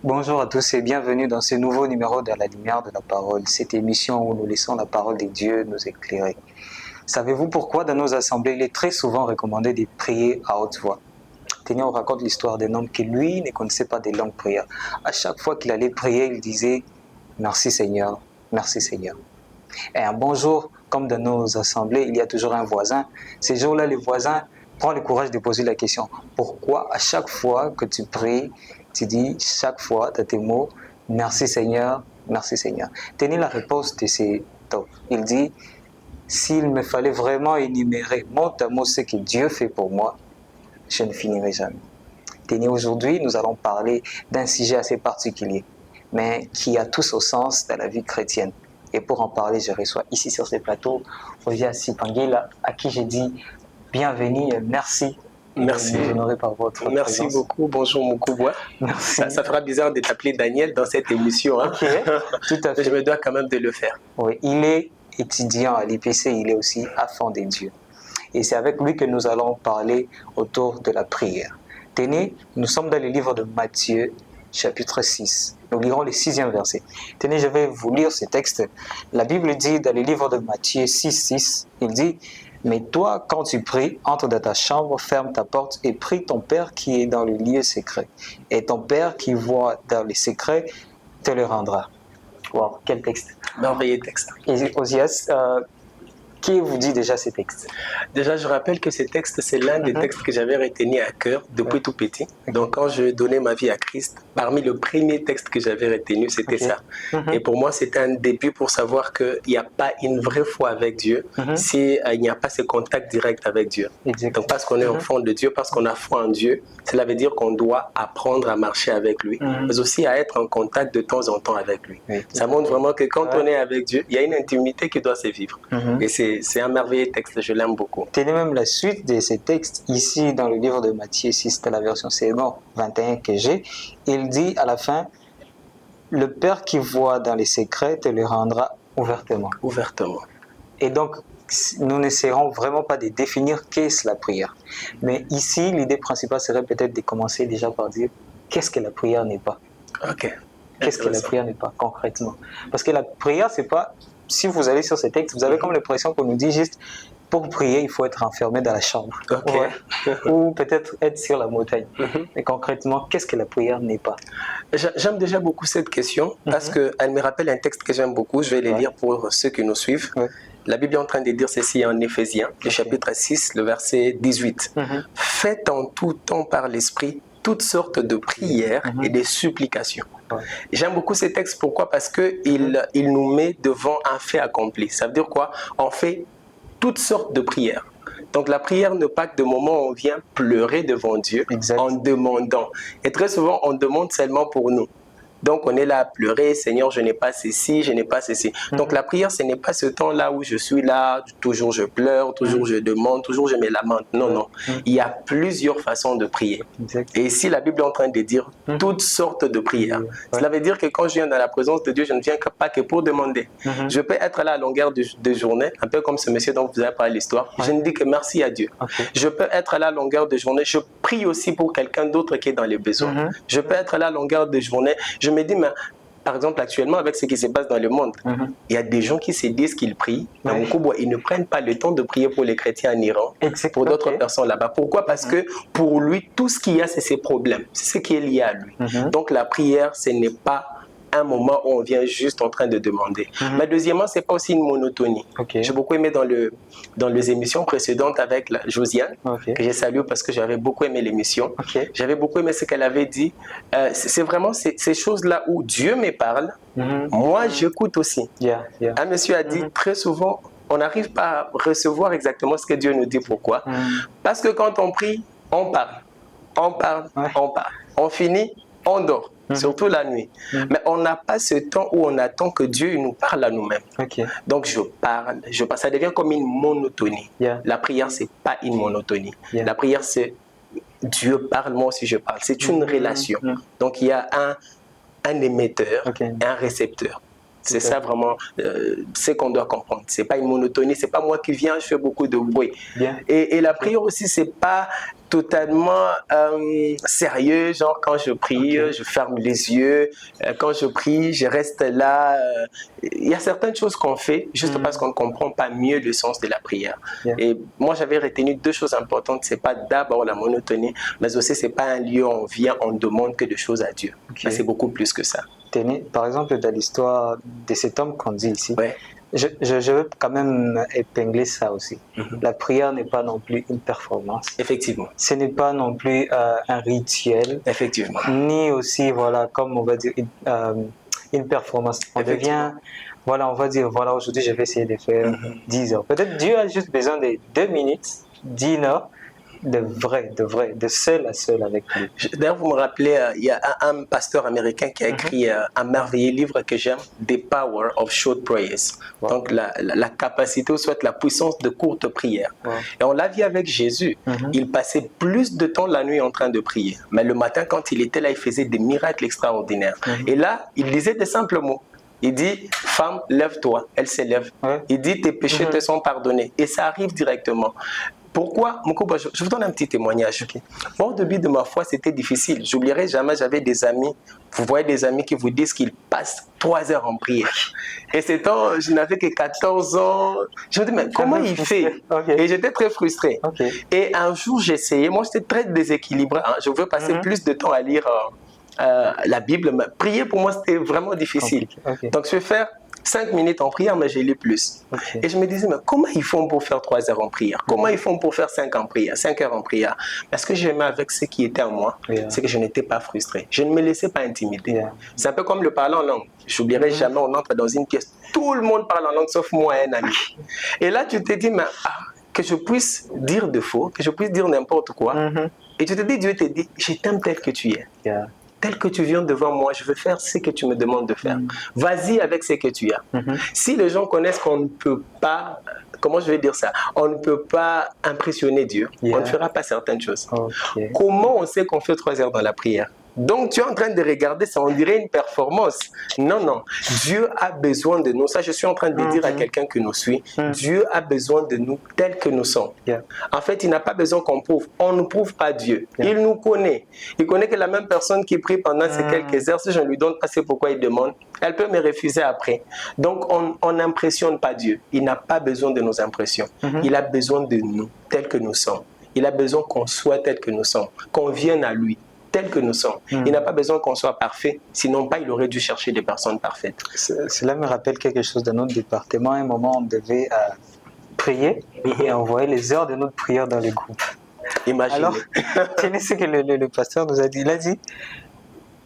Bonjour à tous et bienvenue dans ce nouveau numéro de la lumière de la parole, cette émission où nous laissons la parole de Dieu nous éclairer. Savez-vous pourquoi dans nos assemblées, il est très souvent recommandé de prier à haute voix? Tenez, on raconte l'histoire d'un homme qui, lui, ne connaissait pas des longues prières. À chaque fois qu'il allait prier, il disait « Merci Seigneur, merci Seigneur ». Et un bon jour, comme dans nos assemblées, il y a toujours un voisin. Ces jours-là, le voisin prend le courage de poser la question « Pourquoi à chaque fois que tu pries, tu dis chaque fois dans tes mots « Merci Seigneur, merci Seigneur ». Tenez la réponse de ces temps. Il dit « S'il me fallait vraiment énumérer mot à mot ce que Dieu fait pour moi, je ne finirai jamais ». Tenez, aujourd'hui, nous allons parler d'un sujet assez particulier, mais qui a tout son sens dans la vie chrétienne. Et pour en parler, je reçois ici sur ce plateau Ozias Sipangila, à qui j'ai dit bienvenue et merci. Merci. Honoré par votre Merci présence. beaucoup. Bonjour Moukouboua. Merci. Ça fera bizarre de t'appeler Daniel dans cette émission. Hein? Ok, tout à fait. Je me dois quand même de le faire. Oui, il est étudiant à l'IPC, il est aussi enfant de Dieu. Et c'est avec lui que nous allons parler autour de la prière. Tenez, nous sommes dans le livre de Matthieu, chapitre 6. Nous lirons le 6e verset. Tenez, je vais vous lire ce texte. La Bible dit dans le livre de Matthieu 6, il dit « Mais toi, quand tu pries, entre dans ta chambre, ferme ta porte et prie ton Père qui est dans le lieu secret. Et ton Père qui voit dans le secret te le rendra. » Wow, quel texte. Merveilleux texte. Et Ozias, qui vous dit déjà ces textes? Déjà, je rappelle que ce texte, c'est l'un des textes que j'avais retenu à cœur depuis tout petit. Donc, quand je donnais ma vie à Christ, parmi le premier texte que j'avais retenu, c'était ça. Et pour moi, c'était un début pour savoir qu'il n'y a pas une vraie foi avec Dieu s'il n'y a pas ce contact direct avec Dieu. Donc, parce qu'on est enfant de Dieu, parce qu'on a foi en Dieu, cela veut dire qu'on doit apprendre à marcher avec lui, mais aussi à être en contact de temps en temps avec lui. Ça montre vraiment que quand on est avec Dieu, il y a une intimité qui doit se vivre. Et c'est un merveilleux texte, je l'aime beaucoup. Tenez même la suite de ces textes ici dans le livre de Matthieu 6, de la version Second 21 que j'ai. Il dit à la fin, le Père qui voit dans les secrets te le rendra ouvertement. Ouvertement. Et donc, nous n'essaierons vraiment pas de définir qu'est-ce la prière. Mais ici, l'idée principale serait peut-être de commencer déjà par dire qu'est-ce que la prière n'est pas. Ok. Qu'est-ce que la prière n'est pas concrètement? Parce que la prière, c'est pas... Si vous allez sur ces textes, vous avez comme l'impression qu'on nous dit juste pour prier, il faut être enfermé dans la chambre. Okay. Ouais. Ou peut-être être sur la montagne. Mais concrètement, qu'est-ce que la prière n'est pas? J'aime déjà beaucoup cette question parce qu'elle me rappelle un texte que j'aime beaucoup. Je vais le lire pour ceux qui nous suivent. La Bible est en train de dire ceci en Éphésiens, le chapitre 6, le verset 18. Faites en tout temps par l'Esprit toutes sortes de prières et de supplications. J'aime beaucoup ces textes. Pourquoi? Parce qu'il nous met devant un fait accompli. Ça veut dire quoi? On fait toutes sortes de prières. Donc la prière n'est pas que de moment où on vient pleurer devant Dieu en demandant. Et très souvent, on demande seulement pour nous. Donc on est là à pleurer, Seigneur, je n'ai pas ceci, je n'ai pas ceci. Donc la prière, ce n'est pas ce temps-là où je suis là, toujours je pleure, toujours je demande, toujours je me lamente. Non, non. Il y a plusieurs façons de prier. Et ici, la Bible est en train de dire toutes sortes de prières. Cela veut dire que quand je viens dans la présence de Dieu, je ne viens pas que pour demander. Je peux être là à longueur de journée, un peu comme ce monsieur dont vous avez parlé l'histoire. Je ne dis que merci à Dieu. Je peux être là à longueur de journée. Je prie aussi pour quelqu'un d'autre qui est dans les besoins. Je peux être là à longueur de journée. Je me dis, mais par exemple, actuellement, avec ce qui se passe dans le monde, il y a des gens qui se disent qu'ils prient, mais ils ne prennent pas le temps de prier pour les chrétiens en Iran, pour d'autres personnes là-bas. Pourquoi? Parce que pour lui, tout ce qu'il y a, c'est ses problèmes. C'est ce qui est lié à lui. Donc la prière, ce n'est pas un moment où on vient juste en train de demander. Mais deuxièmement, ce n'est pas aussi une monotonie. J'ai beaucoup aimé dans les émissions précédentes avec Josiane, que j'ai salué parce que j'avais beaucoup aimé l'émission. J'avais beaucoup aimé ce qu'elle avait dit. C'est vraiment ces choses-là où Dieu me parle, moi j'écoute aussi. Un monsieur a dit très souvent, on n'arrive pas à recevoir exactement ce que Dieu nous dit. Pourquoi? Parce que quand on prie, on parle. On parle, on parle. On finit, on dort. Surtout la nuit. Mais on n'a pas ce temps où on attend que Dieu nous parle à nous-mêmes. Donc je parle, ça devient comme une monotonie. La prière, ce n'est pas une monotonie. La prière, c'est Dieu parle, moi aussi je parle. C'est une relation. Donc il y a un émetteur et un récepteur. C'est ça vraiment, ce qu'on doit comprendre. C'est pas une monotonie, c'est pas moi qui viens, je fais beaucoup de bruit. Bien. Et la prière aussi, c'est pas totalement sérieux, genre quand je prie, je ferme les yeux, quand je prie, je reste là. Il y a certaines choses qu'on fait juste parce qu'on ne comprend pas mieux le sens de la prière. Bien. Et moi, j'avais retenu deux choses importantes. C'est pas d'abord la monotonie, mais aussi c'est pas un lieu où on vient, on demande que des choses à Dieu. Mais c'est beaucoup plus que ça. Par exemple, dans l'histoire de cet homme qu'on dit ici, Ouais. je veux quand même épingler ça aussi. La prière n'est pas non plus une performance. Effectivement. Ce n'est pas non plus un rituel. Effectivement. Ni aussi, voilà, comme on va dire, une performance. On devient, voilà, on va dire, voilà, aujourd'hui, je vais essayer de faire 10 heures. Peut-être Dieu a juste besoin de 2 minutes, 10 heures, de seul à seul avec lui. D'ailleurs, vous me rappelez, il y a un pasteur américain qui a écrit un merveilleux livre que j'aime, The Power of Short Prayers. Wow. Donc, la capacité, ou soit la puissance de courtes prières. Wow. Et on l'a vu avec Jésus. Il passait plus de temps la nuit en train de prier. Mais le matin, quand il était là, il faisait des miracles extraordinaires. Et là, il disait des simples mots. Il dit, femme, lève-toi. Elle s'élève. Il dit, tes péchés te sont pardonnés. Et ça arrive directement. Pourquoi, Mokouba, je vous donne un petit témoignage. Moi, au début de ma foi, c'était difficile. J'oublierai jamais, j'avais des amis. Vous voyez des amis qui vous disent qu'ils passent 3 heures en prière. Et c'est temps, je n'avais que 14 ans. Je me dis, mais comment il fait? Et j'étais très frustré. Et un jour, j'ai essayé. Moi, j'étais très déséquilibré. Hein. Je voulais passer plus de temps à lire la Bible. Mais prier, pour moi, c'était vraiment difficile. Donc, je vais faire 5 minutes en prière, mais je lis plus. Et je me disais, mais comment ils font pour faire 3 heures en prière? Comment ils font pour faire 5 heures en prière? Parce que j'aimais avec ce qui était en moi, c'est que je n'étais pas frustré. Je ne me laissais pas intimider. C'est un peu comme le parler en langue. J'oublierai jamais, on entre dans une pièce, tout le monde parle en langue sauf moi et un ami. Et là, tu te dis, mais que je puisse dire de faux, que je puisse dire n'importe quoi. Et tu te dis, Dieu te dit, je t'aime tel que tu es. Tel que tu viens devant moi, je veux faire ce que tu me demandes de faire. Vas-y avec ce que tu as. Si les gens connaissent qu'on ne peut pas, comment je vais dire ça, on ne peut pas impressionner Dieu, on ne fera pas certaines choses. Comment on sait qu'on fait 3 heures dans la prière? Donc tu es en train de regarder ça, on dirait une performance. Non, non. Dieu a besoin de nous. Ça, je suis en train de dire à quelqu'un qui nous suit. Dieu a besoin de nous tels que nous sommes. En fait, il n'a pas besoin qu'on prouve. On ne prouve pas Dieu. Il nous connaît. Il connaît que la même personne qui prie pendant ces quelques heures, si je ne lui donne pas, c'est pourquoi il demande, elle peut me refuser après. Donc, on n'impressionne pas Dieu. Il n'a pas besoin de nos impressions. Il a besoin de nous tels que nous sommes. Il a besoin qu'on soit tel que nous sommes, qu'on vienne à lui tel que nous sommes. Il n'a pas besoin qu'on soit parfait, sinon pas il aurait dû chercher des personnes parfaites. Cela me rappelle quelque chose de notre département. À un moment, on devait prier et envoyer les heures de notre prière dans les groupes. Imaginez. Alors, tenez ce que le pasteur nous a dit. Il a dit,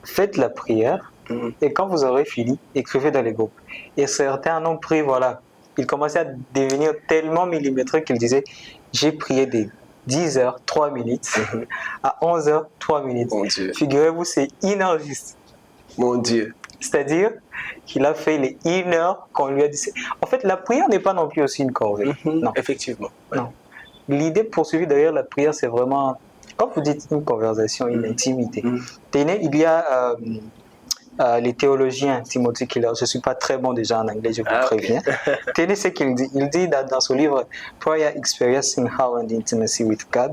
faites la prière et quand vous aurez fini, écrivez dans les groupes. Et certains ont pris, voilà, ils commençaient à devenir tellement millimétriques qu'ils disaient, j'ai prié des 10 heures, 3 minutes, à 11 heures, 3 minutes. Mon Dieu. Figurez-vous, c'est 1 heure juste. Mon Dieu. C'est-à-dire qu'il a fait les 1 heure qu'on lui a dit. En fait, la prière n'est pas non plus aussi une corvée. Non. Effectivement. Non. L'idée poursuivie derrière la prière, c'est vraiment, quand vous dites une conversation, une intimité. Il y a les théologiens, Timothy Keller, je ne suis pas très bon déjà en anglais, je vous préviens. Tenez ce qu'il dit. Il dit dans son livre Prayer Experiencing How and Intimacy with God,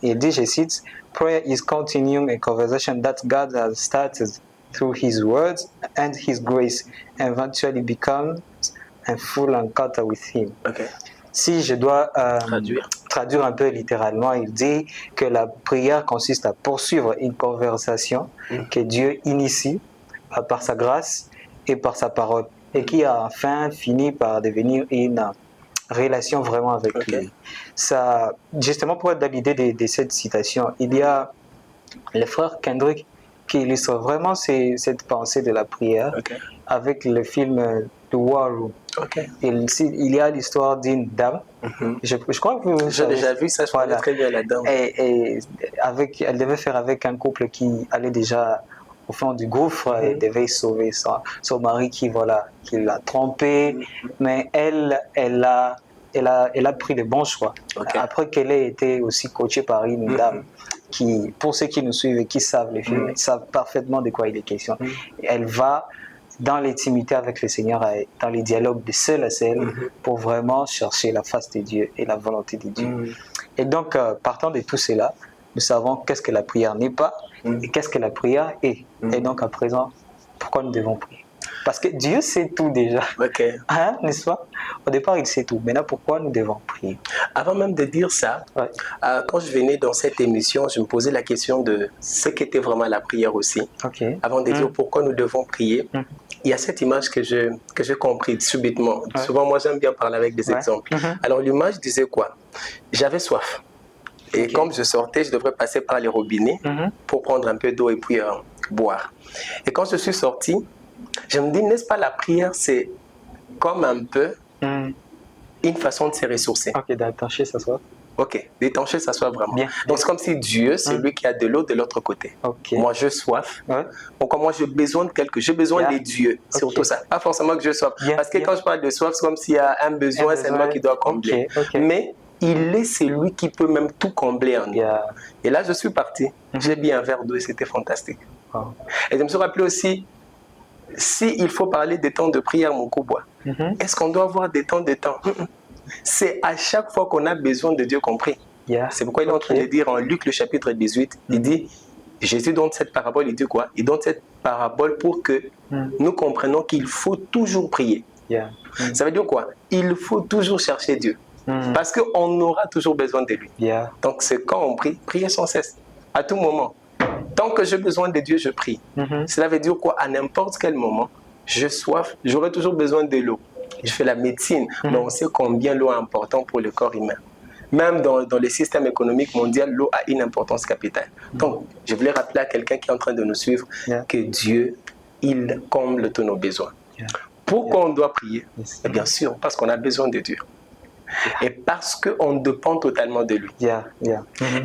il dit, je cite, Prayer is continuing a conversation that God has started through His words and His grace, eventually becomes a full encounter with Him. Si je dois traduire un peu littéralement, il dit que la prière consiste à poursuivre une conversation que Dieu initie par sa grâce et par sa parole, et qui a enfin fini par devenir une relation vraiment avec lui. Ça, justement, pour être dans l'idée de cette citation, il y a le frère Kendrick qui illustre vraiment cette pensée de la prière avec le film The War Room. Il y a l'histoire d'une dame. Je crois que j'ai déjà vu ça, je connais très bien la dame. Et elle devait faire avec un couple qui allait déjà au fond du gouffre et devait sauver son mari qui l'a trompé, mais elle a pris le bon choix. Après qu'elle ait été aussi coachée par une dame qui, pour ceux qui nous suivent et qui savent les films, savent parfaitement de quoi il est question. Elle va dans l'intimité avec le Seigneur, dans les dialogues de seul à seul, pour vraiment chercher la face de Dieu et la volonté de Dieu. Et donc, partant de tout cela, nous savons qu'est-ce que la prière n'est pas et qu'est-ce que la prière est. Et donc, à présent, pourquoi nous devons prier? Parce que Dieu sait tout déjà. Hein, n'est-ce pas? Au départ, il sait tout. Maintenant, pourquoi nous devons prier? Avant même de dire ça, quand je venais dans cette émission, je me posais la question de ce qu'était vraiment la prière aussi. Avant de dire pourquoi nous devons prier, il y a cette image que j'ai compris subitement. Souvent, moi, j'aime bien parler avec des exemples. Alors, l'image disait quoi? J'avais soif. Et comme je sortais, je devrais passer par les robinets pour prendre un peu d'eau et puis boire. Et quand je suis sorti, je me dis, n'est-ce pas, la prière, c'est comme un peu une façon de se ressourcer. D'étancher sa soif. D'étancher sa soif vraiment. Bien. Donc c'est comme si Dieu, c'est lui qui a de l'eau de l'autre côté. Moi, je soif. Donc moi, j'ai besoin de j'ai besoin de Dieu. C'est surtout ça. Pas forcément que je soif. Parce que quand je parle de soif, c'est comme s'il y a un besoin, c'est moi qui dois combler. Mais il est celui qui peut même tout combler en nous. Et là, je suis parti. J'ai bu un verre d'eau et c'était fantastique. Et je me suis rappelé aussi, s'il faut parler des temps de prière, mon Kouboua, est-ce qu'on doit avoir des temps de temps? C'est à chaque fois qu'on a besoin de Dieu qu'on prie. C'est pourquoi il est en train de dire en Luc le chapitre 18, il dit, Jésus donne cette parabole, il dit quoi? Il donne cette parabole pour que nous comprenions qu'il faut toujours prier. Ça veut dire quoi? Il faut toujours chercher Dieu. Parce qu'on aura toujours besoin de lui. Donc c'est quand on prie, prier sans cesse, à tout moment. Tant que j'ai besoin de Dieu, je prie. Cela veut dire quoi? À n'importe quel moment, j'ai soif, j'aurai toujours besoin de l'eau. Je fais la médecine, mais on sait combien l'eau est importante pour le corps humain. Même dans le système économique mondial, l'eau a une importance capitale. Donc, je voulais rappeler à quelqu'un qui est en train de nous suivre que Dieu, il comble tous nos besoins. Pourquoi on doit prier? Et bien sûr, parce qu'on a besoin de Dieu. Et parce qu'on dépend totalement de lui.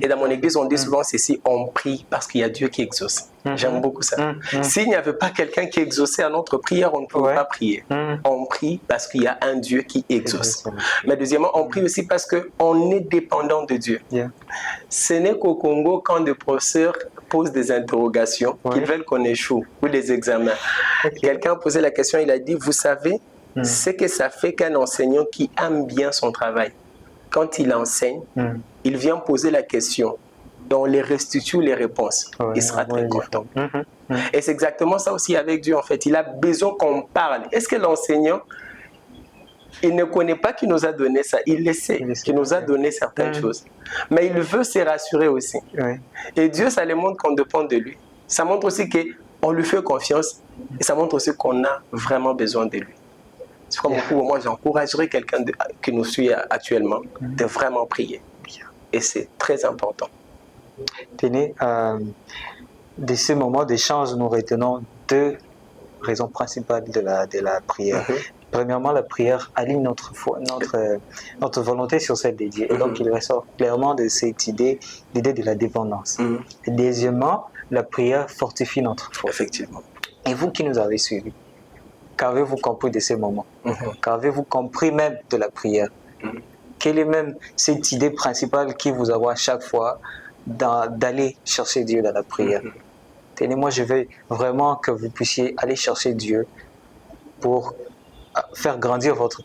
Et dans mon église, on dit souvent ceci, on prie parce qu'il y a Dieu qui exauce. J'aime beaucoup ça. S'il n'y avait pas quelqu'un qui exauçait à notre prière, on ne pouvait pas prier. On prie parce qu'il y a un Dieu qui exauce. Mais deuxièmement, on prie aussi parce qu'on est dépendant de Dieu. Ce n'est qu'au Congo, quand des professeurs posent des interrogations, qu'ils veulent qu'on échoue, ou des examens. Quelqu'un a posé la question, il a dit, vous savez, c'est que ça fait qu'un enseignant qui aime bien son travail, quand il enseigne, il vient poser la question, on les restitue les réponses, il sera très content. Et c'est exactement ça aussi avec Dieu en fait, il a besoin qu'on parle. Est-ce que l'enseignant, il ne connaît pas qu'il nous a donné ça, il le sait, qu'il nous a donné certaines choses, mais il veut se rassurer aussi. Et Dieu, ça le montre qu'on dépend de lui. Ça montre aussi qu'on lui fait confiance et ça montre aussi qu'on a vraiment besoin de lui. C'est comme moi, j'encouragerais quelqu'un qui nous suit actuellement de vraiment prier. Et c'est très important. Tenez, de ces moments d'échange, nous retenons deux raisons principales de la prière. Premièrement, la prière aligne notre volonté sur celle de Dieu. Et donc, il ressort clairement de cette idée, l'idée de la dépendance. Et deuxièmement, la prière fortifie notre foi. Effectivement. Et vous qui nous avez suivis, qu'avez-vous compris de ces moments? Qu'avez-vous compris même de la prière? Quelle est même cette idée principale qui vous a à chaque fois d'aller chercher Dieu dans la prière? Tenez-moi, je veux vraiment que vous puissiez aller chercher Dieu pour faire grandir votre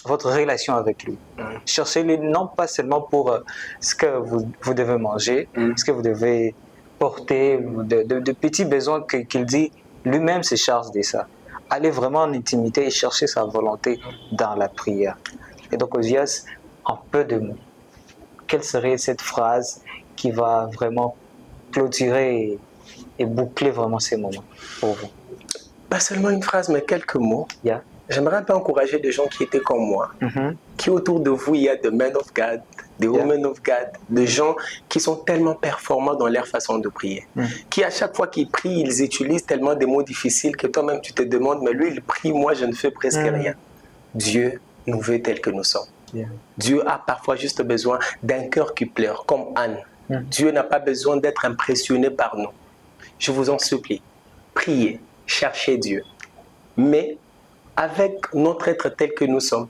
relation avec lui. Cherchez-le non pas seulement pour ce que vous devez manger, ce que vous devez porter, de petits besoins qu'il dit, lui-même se charge de ça. Allez vraiment en intimité et chercher sa volonté dans la prière. Et donc, Osias, en peu de mots, quelle serait cette phrase qui va vraiment clôturer et boucler vraiment ces moments pour vous? Pas seulement une phrase, mais quelques mots. J'aimerais un peu encourager des gens qui étaient comme moi, qui autour de vous, il y a des men of God, des women of God, des gens qui sont tellement performants dans leur façon de prier, qui à chaque fois qu'ils prient, ils utilisent tellement des mots difficiles que toi-même tu te demandes, mais lui il prie, moi je ne fais presque rien. Dieu nous veut tels que nous sommes. Dieu a parfois juste besoin d'un cœur qui pleure, comme Anne. Dieu n'a pas besoin d'être impressionné par nous. Je vous en supplie, priez, cherchez Dieu, mais avec notre être tel que nous sommes,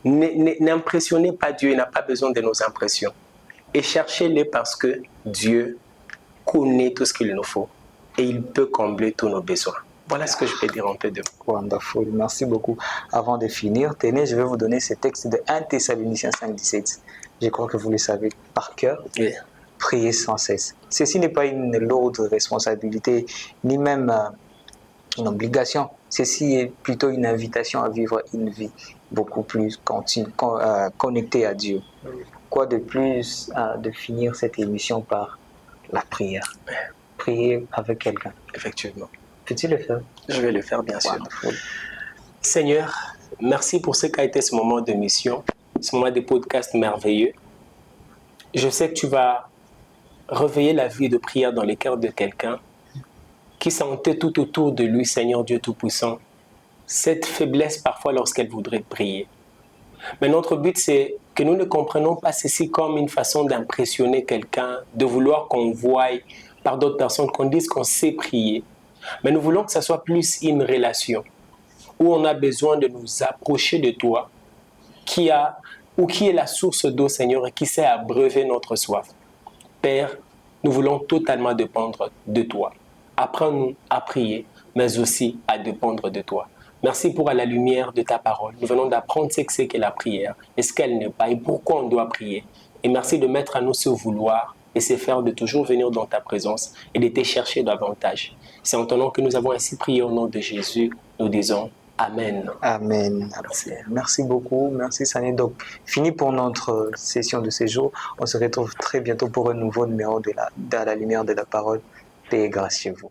n'impressionnez pas Dieu, il n'a pas besoin de nos impressions. Et cherchez-le parce que Dieu connaît tout ce qu'il nous faut et il peut combler tous nos besoins. Voilà ce que je peux dire en peu de mots. Wonderful, merci beaucoup. Avant de finir, tenez, je vais vous donner ce texte de 1 Thessaloniciens 5,17. Je crois que vous le savez par cœur. Oui. Priez sans cesse. Ceci n'est pas une lourde responsabilité, ni même une obligation. Ceci est plutôt une invitation à vivre une vie beaucoup plus connectée à Dieu. Quoi de plus de finir cette émission par la prière. Prier avec quelqu'un. Effectivement. Peux-tu le faire? Je vais le faire, bien sûr. Wonderful. Seigneur, merci pour ce qu'a été ce moment de mission, ce moment de podcast merveilleux. Je sais que tu vas réveiller la vie de prière dans les cœurs de quelqu'un qui sentait tout autour de lui, Seigneur Dieu Tout-Puissant, cette faiblesse parfois lorsqu'elle voudrait prier. Mais notre but, c'est que nous ne comprenons pas ceci comme une façon d'impressionner quelqu'un, de vouloir qu'on voie par d'autres personnes, qu'on dise qu'on sait prier. Mais nous voulons que ça soit plus une relation où on a besoin de nous approcher de toi, qui est la source d'eau, Seigneur, et qui sait abreuver notre soif. Père, nous voulons totalement dépendre de toi. Apprends-nous à prier, mais aussi à dépendre de toi. Merci pour la lumière de ta parole. Nous venons d'apprendre ce que c'est que la prière et ce qu'elle n'est pas et pourquoi on doit prier. Et merci de mettre à nous ce vouloir et ce faire de toujours venir dans ta présence et de te chercher davantage. C'est en ton nom que nous avons ainsi prié au nom de Jésus. Nous disons Amen. Amen. Merci beaucoup. Merci Sani. Donc, fini pour notre session de séjour. On se retrouve très bientôt pour un nouveau numéro de la lumière de la parole. Paix et grâce chez vous.